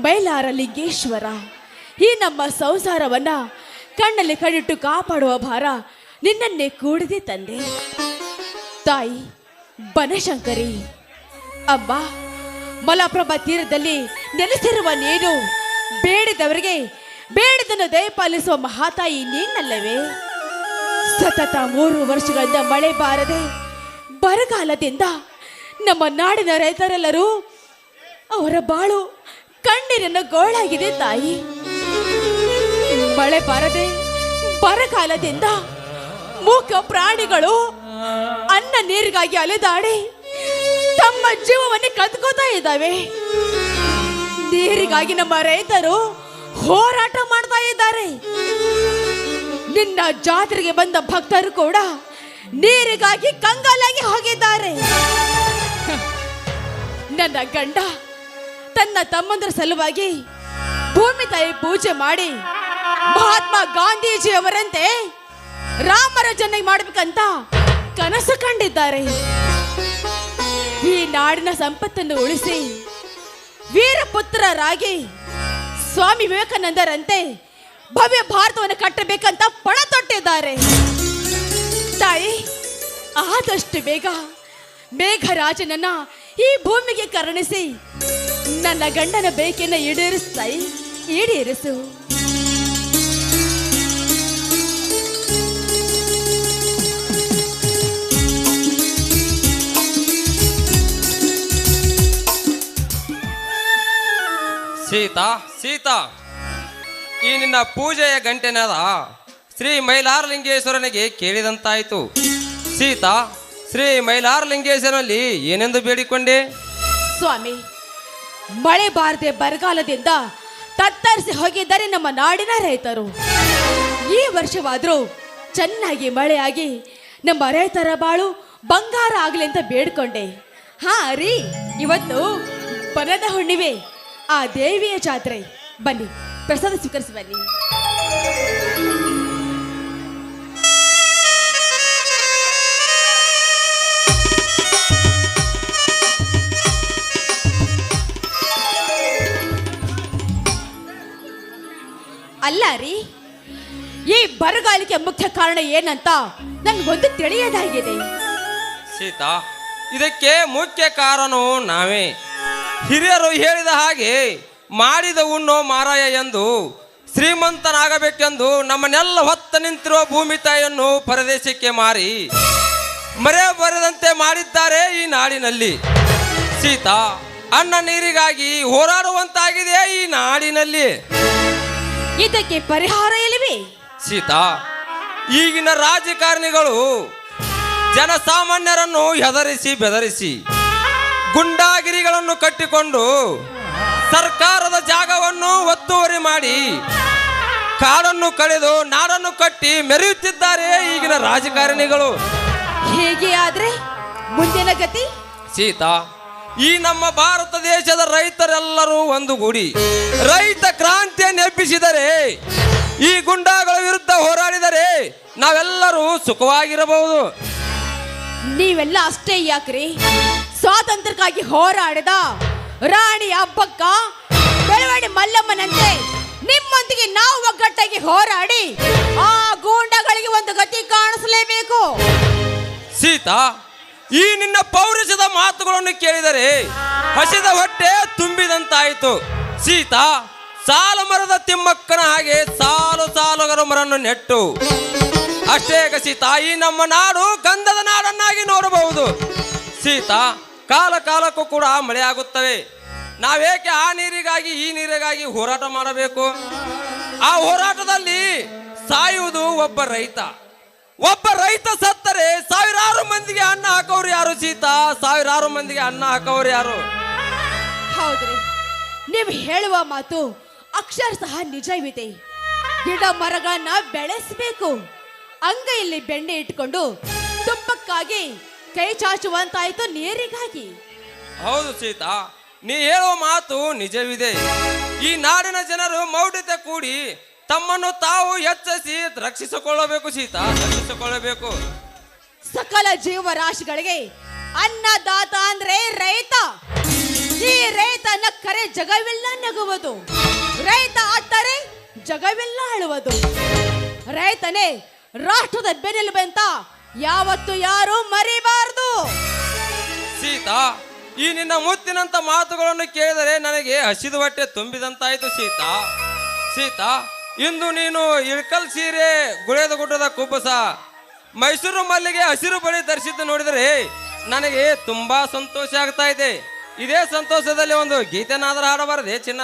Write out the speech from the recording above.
ಮೈಲಾರ ಲಿಂಗೇಶ್ವರ, ಈ ನಮ್ಮ ಸಂಸಾರವನ್ನ ಕಣ್ಣಲ್ಲಿ ಕಣ್ಣಿಟ್ಟು ಕಾಪಾಡುವ ಭಾರ ನಿನ್ನನ್ನೇ ಕೂಡದೆ ತಂದೆ. ತಾಯಿ ಬನಶಂಕರಿ, ಅಮ್ಮ ಮಲಪ್ರಭಾ ತೀರದಲ್ಲಿ ನೆಲೆಸಿರುವ ನೀನು ಬೇಡಿದವರಿಗೆ ಬೇಡದನ್ನು ದಯಪಾಲಿಸುವ ಮಹಾತಾಯಿ ನೀನಲ್ಲವೇ? ಸತತ 3 ವರ್ಷಗಳಿಂದ ಮಳೆ ಬಾರದೆ ಬರಗಾಲದಿಂದ ನಮ್ಮ ನಾಡಿನ ರೈತರೆಲ್ಲರೂ ಅವರ ಬಾಳು ಕಣ್ಣೀರನ್ನು ಗೋಳಾಗಿದೆ ತಾಯಿ. ಮಳೆ ಬಾರದೆ ಬರಗಾಲದಿಂದ ಮೂಕ ಪ್ರಾಣಿಗಳು ಅನ್ನ ನೀರಿಗಾಗಿ ಅಲೆದಾಡಿ ತಮ್ಮ ಜೀವವನ್ನು ಕದ್ಕೋತಾ ಇದ್ದಾವೆ. ನೀರಿಗಾಗಿ ನಮ್ಮ ರೈತರು ಹೋರಾಟ ಮಾಡ್ತಾ ಇದ್ದಾರೆ. ನಿನ್ನ ಜಾತ್ರೆಗೆ ಬಂದ ಭಕ್ತರು ಕೂಡ ನೀರಿಗಾಗಿ ಕಂಗಾಲಾಗಿ ಹೋಗಿದ್ದಾರೆ. ನನ್ನ ಗಂಡ ತನ್ನ ತಮ್ಮಂದರ ಸಲುವಾಗಿ ಭೂಮಿ ತಾಯಿ ಪೂಜೆ ಮಾಡಿ ಮಹಾತ್ಮ ಗಾಂಧೀಜಿಯವರಂತೆ ರಾಮರಾಜ್ಯನ ಮಾಡಬೇಕಂತ ಕನಸು ಕಂಡಿದ್ದಾರೆ. ಈ ನಾಡಿನ ಸಂಪತ್ತನ್ನು ಉಳಿಸಿ ವೀರಪುತ್ರರಾಗಿ ಸ್ವಾಮಿ ವಿವೇಕಾನಂದರಂತೆ ಭವ್ಯ ಭಾರತವನ್ನು ಕಟ್ಟಬೇಕಂತ ಪಣ ತೊಟ್ಟಿದ್ದಾರೆ. ತಾಯಿ, ಆದಷ್ಟು ಬೇಗ ಮೇಘರಾಜನನ್ನ ಈ ಭೂಮಿಗೆ ಕರುಣಿಸಿ ನನ್ನ ಗಂಡನ ಬೇಕೆನ್ನ ಈಡೇರಿಸ್ತಾಯಿ, ಈಡೇರಿಸು. ಸೀತಾ, ಸೀತಾ, ಈ ನಿನ್ನ ಪೂಜೆಯ ಗಂಟೆನಾದ ಶ್ರೀ ಮೈಲಾರಲಿಂಗೇಶ್ವರನಿಗೆ ಕೇಳಿದಂತಾಯಿತು. ಸೀತಾ, ಶ್ರೀ ಮೈಲಾರಲಿಂಗೇಶ್ವರನಲ್ಲಿ ಏನೆಂದು ಬೇಡಿಕೊಂಡೆ? ಸ್ವಾಮಿ, ಮಳೆ ಬಾರದೆ ಬರಗಾಲದಿಂದ ತತ್ತರಿಸಿ ಹೋಗಿದ್ದಾರೆ ನಮ್ಮ ನಾಡಿನ ರೈತರು. ಈ ವರ್ಷವಾದ್ರೂ ಚೆನ್ನಾಗಿ ಮಳೆಯಾಗಿ ನಮ್ಮ ರೈತರ ಬಾಳು ಬಂಗಾರ ಆಗಲಿ ಅಂತ ಬೇಡ್ಕೊಂಡೆ. ಹಾ ರೀ, ಇವತ್ತು ಬನದ ಹುಣ್ಣಿಮೆ, ಆ ದೇವಿಯ ಜಾತ್ರೆ. ಬನ್ನಿ, ಪ್ರಸಾದ ಸ್ವೀಕರಿಸಿ ಬನ್ನಿ. ಅಲ್ಲ ರೀ, ಈ ಬರಗಾಲಿಕೆ ಮುಖ್ಯ ಕಾರಣ ಏನಂತ ನನ್ಗೊಂದು ತಿಳಿಯದಾಗಿದೆ. ಸೀತಾ, ಇದಕ್ಕೆ ಮುಖ್ಯ ಕಾರಣವು ನಾವೇ. ಹಿರಿಯರು ಹೇಳಿದ ಹಾಗೆ ಮಾಡಿದ ಉಣ್ಣೋ ಮಾರಾಯ ಎಂದು ಶ್ರೀಮಂತನಾಗಬೇಕೆಂದು ನಮ್ಮನ್ನೆಲ್ಲ ಹೊತ್ತ ನಿಂತಿರುವ ಭೂಮಿ ತಾಯಿಯನ್ನು ಪರದೇಶಕ್ಕೆ ಮಾರಿ ಮರೆ ಬರದಂತೆ ಮಾಡಿದ್ದಾರೆ ಈ ನಾಡಿನಲ್ಲಿ. ಸೀತಾ, ಅನ್ನ ನೀರಿಗಾಗಿ ಹೋರಾಡುವಂತಾಗಿದೆ ಈ ನಾಡಿನಲ್ಲಿ. ಇದಕ್ಕೆ ಪರಿಹಾರ ಇಲ್ಲವೇ? ಸೀತಾ, ಈಗಿನ ರಾಜಕಾರಣಿಗಳು ಜನಸಾಮಾನ್ಯರನ್ನು ಹೆದರಿಸಿ ಬೆದರಿಸಿ ಗುಂಡಾಗಿರಿಗಳನ್ನು ಕಟ್ಟಿಕೊಂಡು ಸರ್ಕಾರದ ಜಾಗವನ್ನು ಒತ್ತುವರಿ ಮಾಡಿ ಕಾಡನ್ನು ಕಳೆದು ನಾಡನ್ನು ಕಟ್ಟಿ ಮೆರೆಯುತ್ತಿದ್ದಾರೆ ಈಗಿನ ರಾಜಕಾರಣಿಗಳು. ಹೇಗೆ ಆದ್ರೆ ಮುಂದಿನ ಗತಿ? ಸೀತಾ, ಈ ನಮ್ಮ ಭಾರತ ದೇಶದ ರೈತರೆಲ್ಲರೂ ಒಂದುಗೂಡಿ ರೈತ ಕ್ರಾಂತಿಯನ್ನು ಎಬ್ಬಿಸಿದರೆ, ಈ ಗುಂಡಾಗಳ ವಿರುದ್ಧ ಹೋರಾಡಿದರೆ ನಾವೆಲ್ಲರೂ ಸುಖವಾಗಿರಬಹುದು. ನೀವೆಲ್ಲ ಅಷ್ಟೇ ಯಾಕ್ರಿ? ಸ್ವಾತಂತ್ರ್ಯಕ್ಕಾಗಿ ಹೋರಾಡಿದ ರಾಣಿ ಅಬ್ಬಕ್ಕ, ಬೆಳವಡಿ ಮಲ್ಲಮ್ಮನಂತೆ ನಿಮ್ಮೊಂದಿಗೆ ನಾವು ಒಗ್ಗಟ್ಟಾಗಿ ಹೋರಾಡಿ ಆ ಗೂಂಡಗಳಿಗೆ ಒಂದು ಗತಿ ಕಾಣಿಸಲೇಬೇಕು. ಸೀತಾ, ಈ ನಿನ್ನ ಪೌರುಷದ ಮಾತುಗಳನ್ನು ಕೇಳಿದರೆ ಹಸಿದ ಹೊಟ್ಟೆ ತುಂಬಿದಂತಾಯಿತು. ಸೀತಾ, ಸಾಲು ಮರದ ತಿಮ್ಮಕ್ಕನ ಹಾಗೆ ಸಾಲು ಸಾಲುಗರ ಮರನ್ನು ನೆಟ್ಟು ಅಷ್ಟೇ ಸೀತಾ, ಈ ನಮ್ಮ ನಾಡು ಗಂಧದ ನಾಡನ್ನಾಗಿ ನೋಡಬಹುದು. ಸೀತಾ, ಕಾಲ ಕಾಲಕ್ಕೂ ಕೂಡ ಮಳೆ ಆಗುತ್ತವೆ. ನಾವೇಕೆ ಆ ನೀರಿಗಾಗಿ ಈ ನೀರಿಗಾಗಿ ಹೋರಾಟ ಮಾಡಬೇಕು? ಆ ಹೋರಾಟದಲ್ಲಿ ಸಾಯುವುದು ಒಬ್ಬ ರೈತ. ಒಬ್ಬ ರೈತ ಸತ್ತರೆ ಸಾವಿರಾರು ಮಂದಿಗೆ ಅನ್ನ ಹಾಕೋರು ಯಾರು? ಸೀತಾ, ಸಾವಿರಾರು ಮಂದಿಗೆ ಅನ್ನ ಹಾಕೋರು ಯಾರು? ಹೌದ್ರಿ, ನೀವು ಹೇಳುವ ಮಾತು ಅಕ್ಷರಶಃ ನಿಜವಿದೆ. ಗಿಡ ಮರಗಳನ್ನ ಬೆಳೆಸಬೇಕು, ಅಂಗೈಯಲ್ಲಿ ಬೆಣ್ಣೆ ಇಟ್ಕೊಂಡು ತುಪ್ಪಕ್ಕಾಗಿ ಕೈ ಚಾಚುವಂತಾಯ್ತು ನೀರಿಗಾಗಿ. ಹೌದು ಸೀತಾ, ನೀ ಹೇಳುವ ಮಾತು ನಿಜವಿದೆ. ಈ ನಾಡಿನ ಜನರು ಮೌಢ್ಯತೆ ಕೂಡಿ ತಮ್ಮನ್ನು ತಾವು ಎಚ್ಚರಿಸಿ ರಕ್ಷಿಸಿಕೊಳ್ಳಬೇಕು. ಸೀತಾ, ರಕ್ಷಿಸಿಕೊಳ್ಳಬೇಕು. ಸಕಲ ಜೀವರಾಶಿಗಳಿಗೆ ಅನ್ನದಾತ ಅಂದ್ರೆ ರೈತ. ಈ ರೈತ ನಕ್ಕರೆ ಜಗವೆಲ್ಲ ನಗುವುದು, ರೈತ ಅತ್ತರೆ ಜಗವೆಲ್ಲ ಅಳುವುದು. ರೈತನೇ ರಾಷ್ಟ್ರದ ಬೆನ್ನೆಲುಬು ಅಂತ ಯಾವತ್ತು ಯಾರು ಮರಿಬಾರದು. ಸೀತಾ, ಈ ನಿನ್ನ ಮುತ್ತಿನಂತ ಮಾತುಗಳನ್ನು ಕೇಳಿದರೆ ನನಗೆ ಹಸಿದ ಹೊಟ್ಟೆ ತುಂಬಿದಂತಾಯ್ತು ಸೀತಾ. ಸೀತಾ, ಇಂದು ನೀನು ಇಳ್ಕಲ್ ಸೀರೆ, ಗುಳೇದ ಗುಡ್ಡದ ಕುಬ್ಬಸ, ಮೈಸೂರು ಮಲ್ಲಿಗೆ ಹಸಿರು ಬಳಿ ಧರಿಸಿದ್ದು ನೋಡಿದರೆ ನನಗೆ ತುಂಬಾ ಸಂತೋಷ ಆಗ್ತಾ ಇದೆ. ಇದೇ ಸಂತೋಷದಲ್ಲಿ ಒಂದು ಗೀತೆನಾದರೂ ಹಾಡಬಾರದೆ ಚಿನ್ನ?